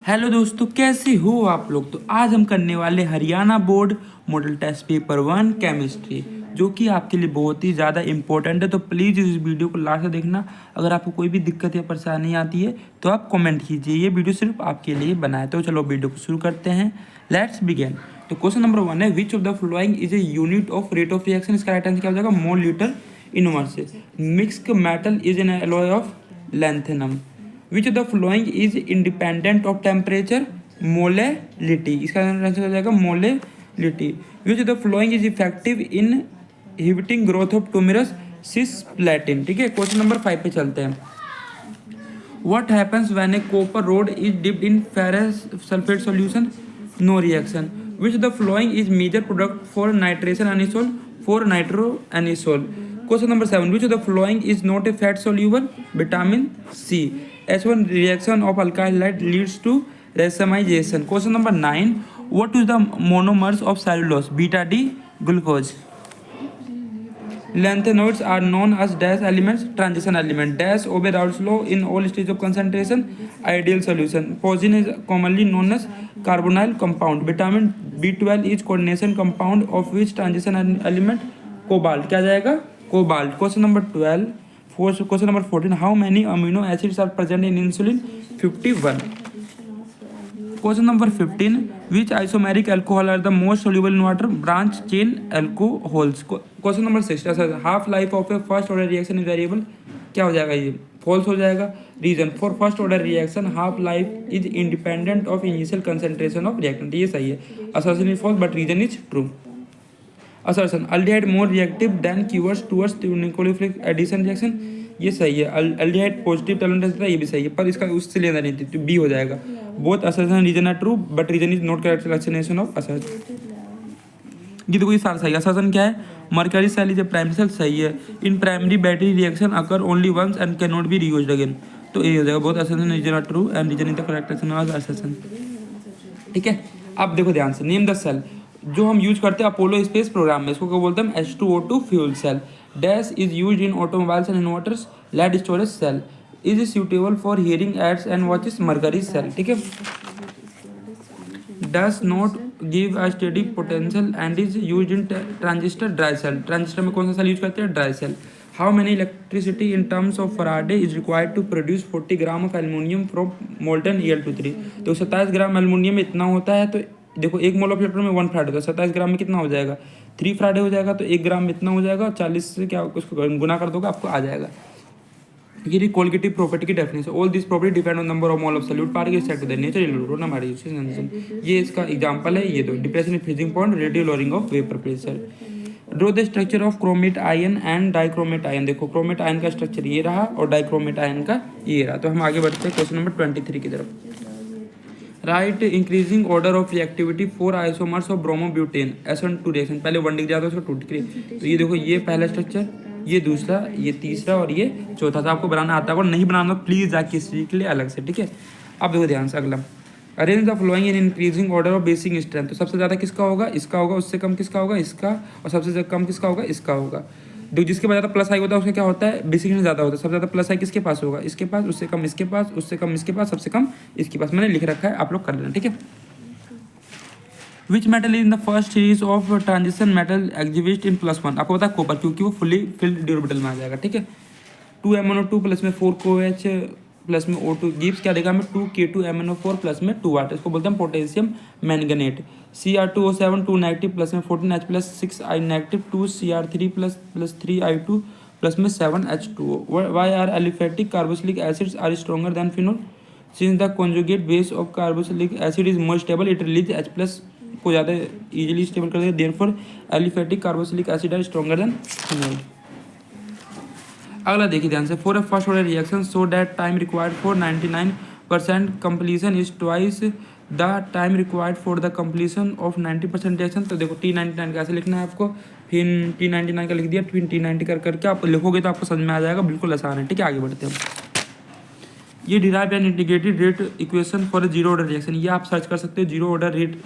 Hello दोस्तों, कैसे हो आप लोग। तो आज हम करने वाले Haryana board model test paper 1 chemistry, जो कि आपके लिए बहुत ही ज़्यादा इंपॉर्टेंट है। तो प्लीज़ इस वीडियो को लास्ट तक देखना। अगर आपको कोई भी दिक्कत या परेशानी आती है तो आप कमेंट कीजिए, ये वीडियो सिर्फ आपके लिए बना है। तो चलो वीडियो को शुरू करते हैं, लेट्स बिगिन। तो क्वेश्चन नंबर 1 है, which of the following is a unit of rate of reaction. इसका राइट आंसर क्या हो जाएगा, mole litre inverse. Mixed metal is an alloy of lanthanum. Which of the following is independent of temperature, molality. इसका answer हो जाएगा molality. Which of the following is effective in inhibiting growth of tumorous, cisplatin. ठीक है, question number 5 पे चलते हैं। What happens when a copper rod is dipped in ferrous sulfate solution? No reaction. Which of the following is major product for nitration anisole, for nitroanisole? Question number 7. Which of the following is not a fat soluble? Vitamin C. H1 reaction of alkyl halide leads to racemization. Question number 9. What is the monomers of cellulose? Beta D glucose. Lanthanoids are known as dash elements, transition element. Dash obey Raoult's law in all stages of concentration, ideal solution. Pozin is commonly known as carbonyl compound. Vitamin B12 is coordination compound of which transition element? Cobalt. क्या जाएगा? Cobalt. Question number 12. Question number 14. How many amino acids are present in insulin? 51. Question number 15. Which isomeric alcohol are the most soluble in water? Branch chain alcohols. Question number 6. Half life of a first order reaction is variable. क्या हो जाएगा, ये false हो जाएगा। Reason for first order reaction half life is independent of initial concentration of reactant. ये सही है। Assertion is false but reason is true. Assertion aldehyde more reactive than keywords towards nucleophilic addition reaction. ये सही है। Aldehyde positive tolerance रहता है, ये भी सही है, पर इसका उससे लेना नहीं थी, तो बी हो जाएगा। Both assertion reason are true but reason is not correct explanation of assertion. ये देखो, ये सारा सही है। असर्शन क्या है, mercury cell is a primary cell, सही है। In primary battery reaction occur only once and can not be reused again, तो ये हो जाएगा। Both assertion reason are true and reason is the correct explanation of assertion. ठीक है, अब देखो ध्यान से। नेम द सेल जो हम यूज करते हैं अपोलो स्पेस प्रोग्राम में, इसको क्या बोलते हैं, H2O2 fuel cell. Dash is use in automobiles and inverters, lead storage cell. Is suitable for hearing aids and watches, mercury cell. ठीक है। Does not give a steady potential and is use in transistor, dry cell. Transistor में कौन सा cell use करते हैं, dry cell. How many electricity in terms of faraday is required to produce 40 gram of aluminium from molten Al2-3। तो 27 gram aluminium में इतना होता है, तो देखो 1 मोल ऑफ इलेक्ट्रॉन में 1 फ्राइडे होता है, 27 ग्राम में कितना हो जाएगा, 3 फ्राइडे हो जाएगा। तो 1 ग्राम में इतना हो जाएगा, 40 से क्या उसको गुना कर दोगे आपको आ जाएगा। ये कोलिगेटिव प्रॉपर्टी की definition. All this property depend on number of mole of solute particle set to the nature electron. ये इसका एग्जांपल है। ये तो depression in freezing point, radio lowering of vapour pressure. Draw the structure of chromate ion and dichromate ion. देखो chromate ion का structure ये रहा और डाइक्रोमेट आयन का ये रहा। तो हम आगे बढ़ते हैं क्वेश्चन नंबर 23 की तरफ। Right increasing order of reactivity for isomers of bromobutane SN2 reaction. पहले 1 डिग्री जाता है, उसको 2 डिग्री। तो ये देखो, ये पहला स्ट्रक्चर, ये दूसरा, ये तीसरा और ये चौथा। था आपको बनाना आता है, और नहीं बनाना प्लीज जाके सीख ले अलग से। ठीक है, अब देखो ध्यान से अगला। Arrange the following in increasing order of basic strength. तो सबसे ज़्यादा किसका होगा, इसका होगा। उससे कम किसका होगा, इसका। और सबसे कम किसका होगा, इसका होगा। देखो जिसके पास ज़्यादा प्लस आई होता है उसका क्या होता है, बेसिक ज़्यादा होता है। सबसे ज़्यादा प्लस आई किसके पास होगा, इसके पास। उससे कम इसके पास, उससे कम इसके पास, सबसे कम इसके पास। मैंने लिख रखा है, आप लोग कर लेना। ठीक है। Which metal is in the first series of transition metal exhibit in +1। आपको पता है कॉपर, क्योंकि वो फुली फिल्ड ड्यूरेबल में आ जाएगा। ठीक है। 2MnO2 प्लस में 4COH प्लस में O2 गिव्स क्या देगा हमें, 2K2MnO4 प्लस में 2 वाट। इसको बोलते हैं potassium manganate. Cr2O7 2 negative plus में 14H plus 6I negative, 2Cr3 plus 3I2 plus में 7H2O। Why are aliphatic carboxylic acids are stronger than phenol. Since the conjugate base of carboxylic acid is more stable, it release H plus को ज़्यादा easily stable कर देगा। Therefore aliphatic carboxylic acid are stronger than phenol. अगला देखिए ध्यान से। For a first order reaction so that time required for 99% completion is twice the time required for the completion of 90% reaction. तो देखो T99 कैसे लिखना है आपको, फिर T99 का लिख दिया, फिर T90 कर करके आप लिखोगे तो आपको समझ में आ जाएगा, बिल्कुल आसान है। ठीक है, आगे बढ़ते हैं। ये derive and integrated rate equation for zero order reaction, ये आप सर्च कर सकते हो। Zero order rate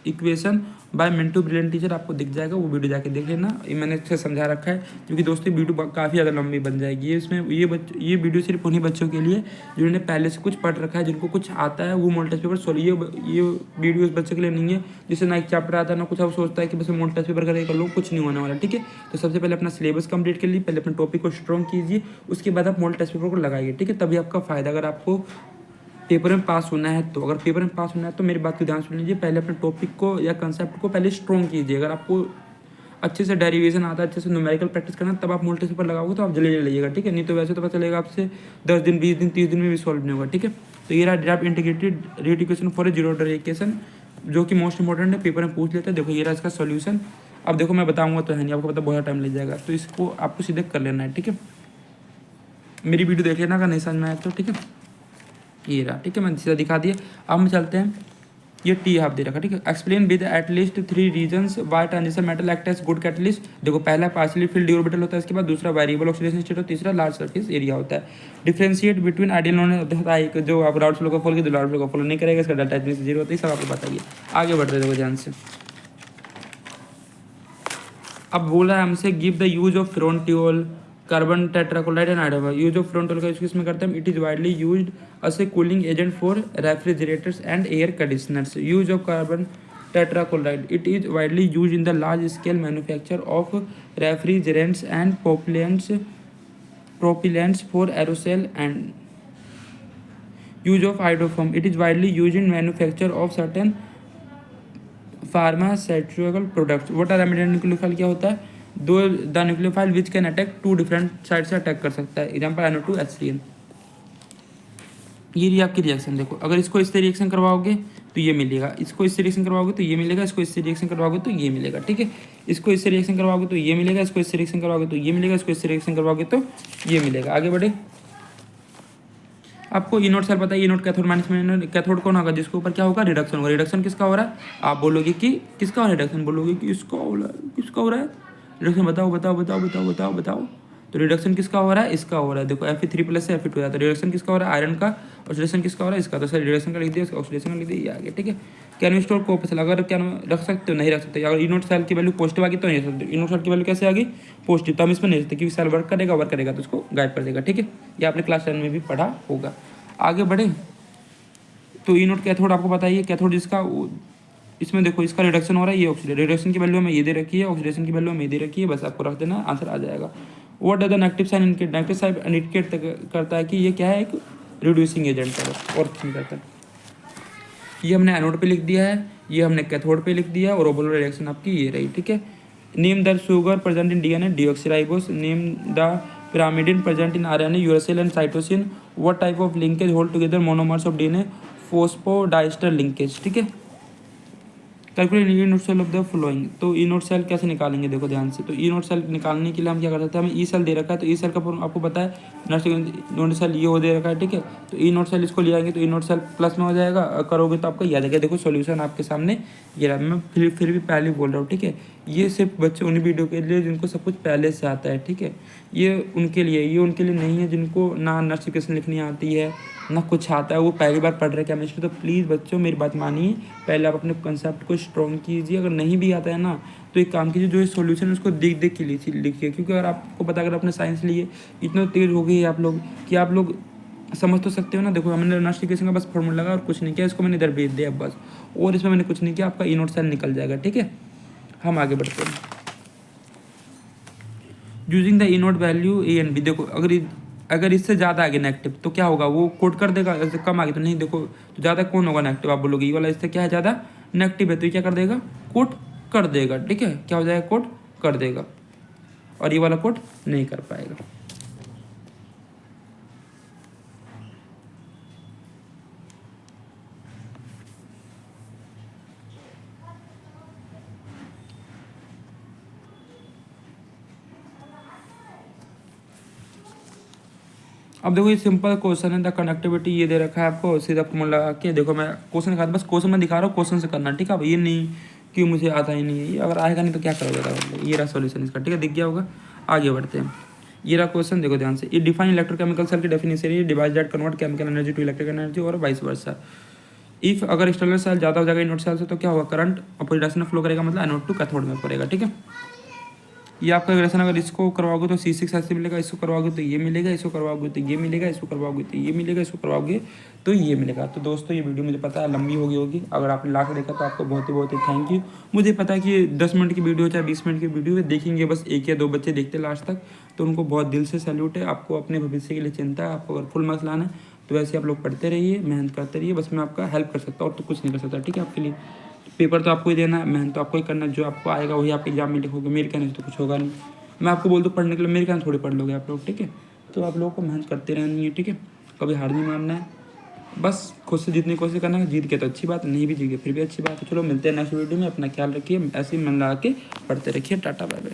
equation by Mintu brilliant teacher, आपको दिख जाएगा, वो वीडियो जाके देख लेना। ये मैंने अच्छे समझा रखा है, क्योंकि दोस्तों वीडियो काफ़ी ज़्यादा लंबी बन जाएगी। ये इसमें ये वीडियो सिर्फ उन्हीं बच्चों के लिए जिन्होंने पहले से कुछ पढ़ रखा है, जिनको कुछ आता है, वो मॉडल टेस्ट पेपर सॉल्व। ये वीडियो उस बच्चे के लिए नहीं है जिससे ना एक चैप्टर आता है ना कुछ, अब सोचता है कि बस मॉडल टेस्ट पेपर करके कर लो, कुछ नहीं होने वाला, ठीक है। तो सबसे पहले अपना सिलेबस कंप्लीट कर लीजिए, पहले अपने टॉपिक को स्ट्रॉन्ग कीजिए, उसके बाद आप मॉडल टेस्ट पेपर को लगाइए, ठीक है। तभी आपका फायदा, अगर आपको पेपर में पास होना है तो, अगर पेपर में पास होना है तो मेरी बात को ध्यान सुन लीजिए, पहले अपने टॉपिक को या कंसेप्ट को पहले स्ट्रॉन्ग कीजिए। अगर आपको अच्छे से डेरिवेशन आता है, अच्छे से न्यूमेरिकल प्रैक्टिस करना, तब आप मॉडल टेस्ट पेपर लगाओगे तो आप जल्दी लीजिएगा, ठीक है। नहीं तो वैसे तो पता चलेगा आपसे 10 दिन 20 दिन 30 दिन में भी सॉल्व नहीं होगा, ठीक है। तो ये रहा draft integrated rate equation for a zero order equation, जो कि मोस्ट इंपॉर्टेंट है, पेपर में पूछ लेते हैं। देखो ये रहा इसका सॉल्यूशन। अब देखो मैं बताऊंगा तो है नहीं, आपको पता बहुत टाइम लग जाएगा, तो इसको आपको सीधे कर लेना है, ठीक है। मेरी वीडियो देख लेना, अगर नहीं समझ में आया तो, ठीक है। ये रहा, ठीक है, मैंने सीधा दिखा दिया। अब हम चलते हैं, ये टी हाफ दे रखा, ठीक है। Explain with at least 3 reasons why transition metal act as good catalyst. देखो पहला पार्शियली फिल्ड ऑर्बिटल होता है, इसके बाद दूसरा वेरिएबल ऑक्सीडेशन स्टेट और तीसरा लार्ज सरफेस एरिया होता है। डिफरेंशिएट बिटवीन आइडियल नॉन होता है, जो आप राउट फ्लो का फॉलो की, राउट फ्लो का फॉलो नहीं करेगा, इसका डेल्टा एच जीरो होता है, सब आपको बताइए। आगे बढ़ रहे देखो ध्यान से। अब बोला है हमसे give the use of freon carbon tetrachloride and hydrogen. Use of freon का यूज किसमें करते हैं? It is widely used as a cooling agent for refrigerators and air conditioners. Use of carbon tetrachloride, it is widely used in the large scale manufacture of refrigerants and propellants for aerosol and use of hydrofoam, it is widely used in manufacture of certain pharmaceutical products. What are immediate nucleophile? क्या होता है? दो the nucleophile which can attack two different side से attack कर सकता है। Example NO2 HCl। ये रही आपकी रिएक्शन। देखो अगर इसको इससे रिएक्शन करवाओगे तो ये मिलेगा, इसको इससे रिएक्शन करवाओगे तो ये मिलेगा, इसको इससे रिएक्शन करवाओगे तो ये मिलेगा, ठीक है। इसको इससे रिएक्शन करवाओगे तो ये मिलेगा, इसको इससे रिएक्शन करवाओगे तो ये मिलेगा, इसको इससे रिएक्शन करवाओगे तो ये मिलेगा। आगे बढ़े, आपको इनोड सेल पता है, इनोड कैथोड माइनस में कैथोड कौन होगा? जिसके ऊपर क्या होगा? रिडक्शन होगा। रिडक्शन किसका हो रहा है? आप बोलोगे कि किसका हो रहा है रिडक्शन, बोलोगे कि इसका हो रहा है, किसका हो रहा है रिडक्शन? बताओ बताओ बताओ बताओ बताओ बताओ। तो रिडक्शन किसका हो रहा है? इसका हो रहा है। देखो Fe3+ से Fe2 आता है। रिडक्शन किसका हो रहा है? आयरन का। ऑक्सीडेशन किसका हो रहा है? इसका। तो सर रिडक्शन का लिख दिया, इसका ऑक्सीडेशन का लिख दिया, ये आ गया, ठीक है। Can you store coefficient? अगर क्या रख सकते हो? नहीं रख सकते। अगर इनोड सेल की वैल्यू पॉजिटिव आ गई तो नहीं रख सकते। इनोड सेल की वैल्यू कैसे आ गई? पॉजिटिव। तो हम इसमें नहीं रखते, क्योंकि सेल वर्क करेगा तो उसको गायब कर देगा, ठीक है। ये आपने क्लास 10 में भी पढ़ा होगा। आगे बढ़े, तो इनोड कैथोड आपको बताइए, कैथोड जिसका इसमें देखो इसका रिडक्शन हो रहा है, ये ऑक्सीडेशन। रिडक्शन की वैल्यू में ये दे रखी है, ऑक्सीडेशन की वैल्यू में ये दे रखी है, बस आपको रख देना, आंसर आ जाएगा। What does the negative sign indicate? Negative sign indicate करता है कि ये क्या है, एक रिड्यूसिंग एजेंट है और कुछ नहीं करता। ये हमने एनोड पे लिख दिया है, ये हमने कैथोड पे लिख दिया है, और ओवरऑल रिएक्शन आपकी ये रही, ठीक है। Name the sugar present in DNA, deoxyribose. Name the pyrimidine present in RNA, uracil and cytosine. What type of linkage hold together monomers of DNA? Phosphodiester linkage, ठीक है। Calculate E nought cell of the following. तो E nought cell कैसे निकालेंगे? देखो ध्यान से। तो E nought cell निकालने के लिए हम क्या कर सकते हैं? हमें ई सेल दे रखा है, तो ई सेल का आपको पता है नोड सेल ये हो दे रखा है, ठीक है। तो इनोड सेल इसको ले आएंगे तो इनोड सेल प्लस में हो जाएगा, करोगे तो आपका याद है। देखो सॉल्यूशन आपके सामने ये रहा। मैं फिर भी पहले बोल रहा हूँ, ठीक है। ये सिर्फ बच्चे उन वीडियो के लिए जिनको सब कुछ पहले से आता है, ठीक है। ये उनके लिए नहीं है जिनको ना नोटिफिकेशन लिखनी आती है ना कुछ आता है, वो पहली बार पढ़ रहे केमिस्ट्री। तो प्लीज़ बच्चों मेरी बात मानिए, पहले आप अपने कंसेप्ट को स्ट्रॉन्ग कीजिए। अगर नहीं भी आता है ना तो एक काम कीजिए, जो ये सॉल्यूशन है उसको देख के लिखिए, क्योंकि अगर आपको पता, अगर आपने साइंस लिए इतना तेज़ हो गई है आप लोग कि आप लोग समझ तो सकते हो ना। देखो हमने नोटिफिकेशन का बस फॉर्मूला लगा और कुछ नहीं किया, इसको मैंने इधर भेज दिया बस, और इसमें मैंने कुछ नहीं किया, आपका इनोड सेल निकल जाएगा, ठीक है। हम आगे बढ़ते हैं। Using the E nought value A and B. देखो अगर इससे ज़्यादा आगे नेगेटिव तो क्या होगा? वो कोड कर देगा। इससे कम आगे तो नहीं। देखो तो ज़्यादा कौन होगा? नेगेटिव। आप बोलोगे ये वाला इससे क्या है? ज़्यादा नेगेटिव है, तो ये क्या कर देगा? कोड कर देगा, ठीक है। क्या हो जाएगा? कोड कर देगा, और ये वाला कोड नहीं कर पाएगा। अब देखो ये सिंपल क्वेश्चन है। द कंडक्टिविटी ये दे रखा है आपको, सीधा फॉर्मूला लगा के। देखो मैं क्वेश्चन दिखा बस क्वेश्चन में दिखा रहा हूँ, क्वेश्चन से करना, ठीक है। अब ये नहीं कि मुझे आता ही नहीं है, ये अगर आएगा नहीं तो क्या करोगे? ये रहा सॉल्यूशन इसका, ठीक है, दिख गया होगा। आगे बढ़ते हैं। ये रहा क्वेश्चन, देखो ध्यान से। ये डिफाइन इलेक्ट्रोकेमिकल सेल की डेफिनेशन है, device that convert chemical energy to electrical energy और वाइस वर्सा। इफ़ अगर एक्सटर्नल सेल ज़्यादा हो जाएगा इनवर्ट सेल से तो क्या होगा, करंट अपोजिट डायरेक्शन में फ्लो करेगा, मतलब एनोड टू कैथोड में पड़ेगा। ठीक है, ये आपका रिलेशन अगर इसको करवाओगे तो C6 ऐसे मिलेगा, इसको करवाओगे तो ये मिलेगा, इसको करवाओगे तो ये मिलेगा, इसको करवाओगे तो ये मिलेगा, इसको करवाओगे तो ये मिलेगा। तो दोस्तों ये वीडियो मुझे पता है लंबी होगी, अगर आपने लास्ट देखा तो आपको बहुत ही थैंक यू। मुझे पता है कि 10 मिनट की वीडियो चाहे 20 मिनट की वीडियो देखेंगे बस 1 या 2 बच्चे देखते लास्ट तक, तो उनको बहुत दिल से सैल्यूट है। आपको अपने भविष्य के लिए चिंता है, आपको अगर फुल मार्क्स लाना है तो वैसे आप लोग पढ़ते रहिए, मेहनत करते रहिए, बस मैं आपका हेल्प कर सकता हूँ और तो कुछ नहीं कर सकता। ठीक है, आपके लिए पेपर तो आपको ही देना है, मेहनत तो आपको ही करना है, जो आपको आएगा वही आप एग्जाम में लिखोगे, मेरे कहने से तो कुछ होगा नहीं। मैं आपको बोल दूँ पढ़ने के लिए, मेरे कहने थोड़ी पढ़ लोगे आप लोग। ठीक है, तो आप लोगों को मेहनत करते रहनी है। ठीक है, कभी हार नहीं मानना है, बस खुद से जीतने की कोशिश करना है। जीत के तो अच्छी बात, नहीं भी जीत के फिर भी अच्छी बात है। चलो मिलते हैं नेक्स्ट वीडियो में, अपना ख्याल रखिए, ऐसे ही मन लगा के पढ़ते रखिए। Tata bye bye.